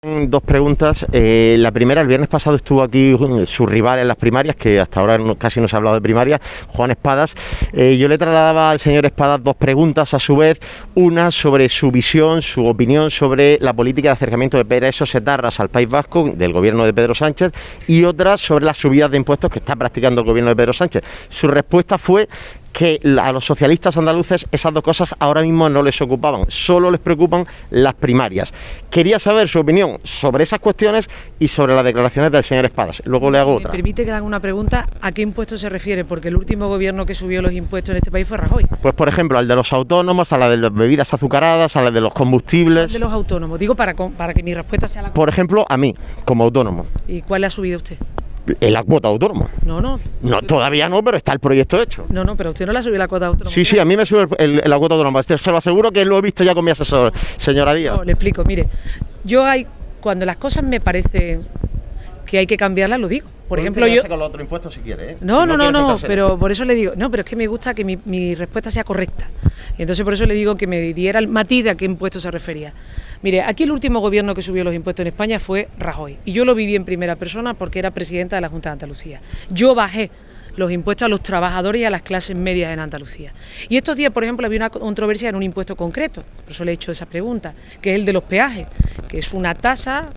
Dos preguntas. La primera, el viernes pasado estuvo aquí su rival en las primarias, que hasta ahora casi no se ha hablado de primarias, Juan Espadas. Yo le trasladaba al señor Espadas dos preguntas a su vez, una sobre su visión, su opinión sobre la política de acercamiento de presos etarras al País Vasco del gobierno de Pedro Sánchez, y otra sobre las subidas de impuestos que está practicando el gobierno de Pedro Sánchez. Su respuesta fue que a los socialistas andaluces esas dos cosas ahora mismo no les ocupaban, solo les preocupan las primarias. Quería saber su opinión sobre esas cuestiones y sobre las declaraciones del señor Espadas. Luego le hago otra. ¿Me permite que le haga una pregunta? ¿A qué impuesto se refiere? Porque el último gobierno que subió los impuestos en este país fue Rajoy. Pues por ejemplo, al de los autónomos, a la de las bebidas azucaradas, a la de los combustibles. De los autónomos, digo para que mi respuesta sea la... Por ejemplo, a mí, como autónomo. ¿Y cuál le ha subido usted? En la cuota autónoma. No, todavía no, pero está el proyecto hecho. No, pero usted no le ha subido la cuota autónoma. Sí, a mí me sube la cuota autónoma. Se lo aseguro que lo he visto ya con mi asesor, señora Díaz. No, le explico, mire, cuando las cosas me parecen que hay que cambiarlas, lo digo. Por ejemplo, yo... con los otros impuestos si quiere, ¿eh? No, pero por eso le digo, pero es que me gusta que mi respuesta sea correcta. Y entonces por eso le digo que me diera el matiz de a qué impuesto se refería. Mire, aquí el último gobierno que subió los impuestos en España fue Rajoy. Y yo lo viví en primera persona porque era presidenta de la Junta de Andalucía. Yo bajé los impuestos a los trabajadores y a las clases medias en Andalucía. Y estos días, por ejemplo, había una controversia en un impuesto concreto, por eso le he hecho esa pregunta, que es el de los peajes, que es una tasa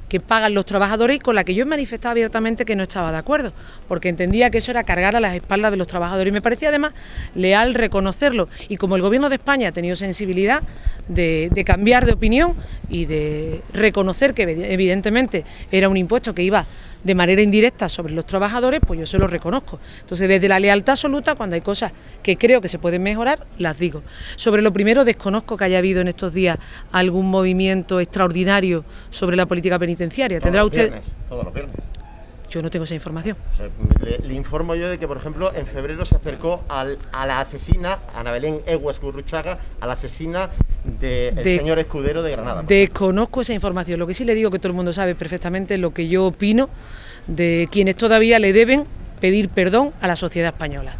que pagan los trabajadores y con la que yo he manifestado abiertamente que no estaba de acuerdo, porque entendía que eso era cargar a las espaldas de los trabajadores y me parecía además leal reconocerlo. Y como el Gobierno de España ha tenido sensibilidad de cambiar de opinión y de reconocer que evidentemente era un impuesto que iba de manera indirecta sobre los trabajadores, pues yo se lo reconozco. Entonces, desde la lealtad absoluta, cuando hay cosas que creo que se pueden mejorar, las digo. Sobre lo primero, desconozco que haya habido en estos días algún movimiento extraordinario sobre la política penitenciaria. ¿Tendrá usted? Todos los viernes. Yo no tengo esa información. O sea, le informo yo de que, por ejemplo, en febrero se acercó a la asesina, Ana Belén Egues Gurruchaga, a la asesina del señor Escudero de Granada. Desconozco esa información. Lo que sí le digo, que todo el mundo sabe perfectamente lo que yo opino de quienes todavía le deben pedir perdón a la sociedad española.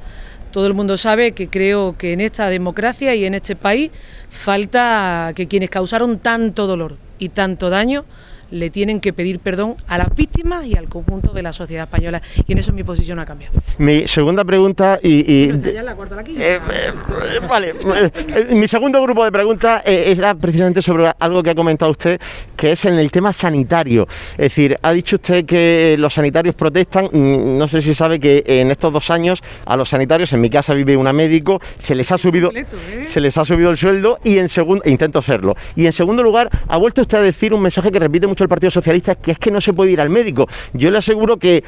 Todo el mundo sabe que creo que en esta democracia y en este país falta que quienes causaron tanto dolor y tanto daño le tienen que pedir perdón a las víctimas y al conjunto de la sociedad española, y en eso mi posición no ha cambiado. Mi segunda pregunta vale, mi segundo grupo de preguntas era precisamente sobre algo que ha comentado usted, que es en el tema sanitario. Es decir, ha dicho usted que los sanitarios protestan. No sé si sabe que en estos 2 años a los sanitarios, en mi casa vive una médico, se les ha subido el sueldo, y intento hacerlo. Y en segundo lugar, ha vuelto usted a decir un mensaje que repite mucho el Partido Socialista, que es que no se puede ir al médico. Yo le aseguro que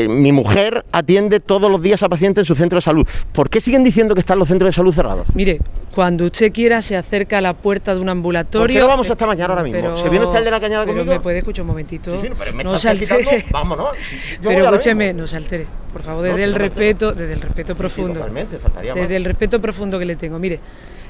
mi mujer atiende todos los días a pacientes en su centro de salud. ¿Por qué siguen diciendo que están los centros de salud cerrados? Mire, cuando usted quiera se acerca a la puerta de un ambulatorio... ¿Por qué no vamos hasta mañana ahora mismo? ¿Se viene usted al de la Cañada conmigo? ¿Me puede escuchar un momentito? Sí, pero no se altere. Vámonos. Pero escúcheme, no se altere. Por favor, desde el respeto profundo. Sí, totalmente, faltaría más. Desde el respeto profundo que le tengo. Mire,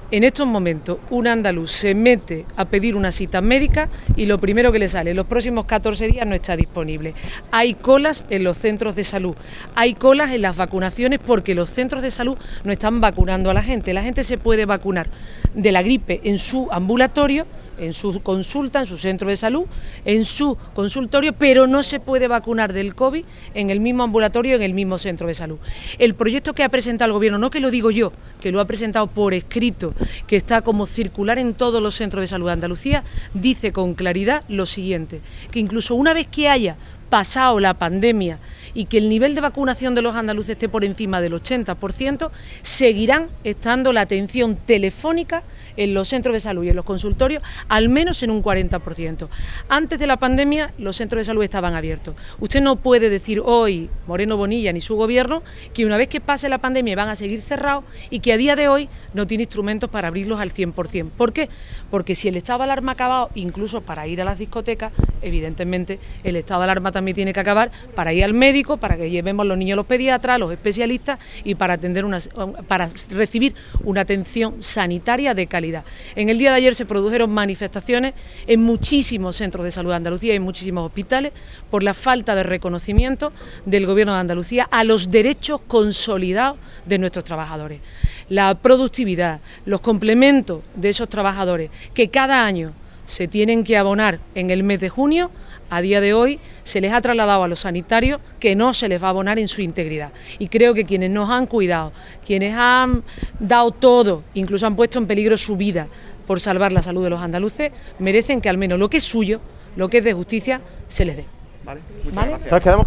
en estos momentos un andaluz se mete a pedir una cita médica y lo primero que le sale, los próximos 14 días no está disponible. Hay colas en los centros de salud, hay colas en las vacunaciones porque los centros de salud no están vacunando a la gente. La gente se puede vacunar de la gripe en su ambulatorio, en su consulta, en su centro de salud, en su consultorio, pero no se puede vacunar del COVID en el mismo ambulatorio, en el mismo centro de salud. El proyecto que ha presentado el Gobierno, no que lo digo yo, que lo ha presentado por escrito, que está como circular en todos los centros de salud de Andalucía, dice con claridad lo siguiente, que incluso una vez que haya pasado la pandemia y que el nivel de vacunación de los andaluces esté por encima del 80%, seguirán estando la atención telefónica en los centros de salud y en los consultorios al menos en un 40%. Antes de la pandemia los centros de salud estaban abiertos. Usted no puede decir hoy, Moreno Bonilla ni su gobierno, que una vez que pase la pandemia van a seguir cerrados y que a día de hoy no tiene instrumentos para abrirlos al 100%. ¿Por qué? Porque si el estado de alarma ha acabado, incluso para ir a las discotecas, evidentemente el estado de alarma también tiene que acabar para ir al médico, para que llevemos los niños a los pediatras, los especialistas y para recibir una atención sanitaria de calidad. En el día de ayer se produjeron manifestaciones en muchísimos centros de salud de Andalucía y en muchísimos hospitales por la falta de reconocimiento del Gobierno de Andalucía a los derechos consolidados de nuestros trabajadores. La productividad, los complementos de esos trabajadores que cada año se tienen que abonar en el mes de junio. A día de hoy se les ha trasladado a los sanitarios que no se les va a abonar en su integridad. Y creo que quienes nos han cuidado, quienes han dado todo, incluso han puesto en peligro su vida por salvar la salud de los andaluces, merecen que al menos lo que es suyo, lo que es de justicia, se les dé. Vale, muchas gracias.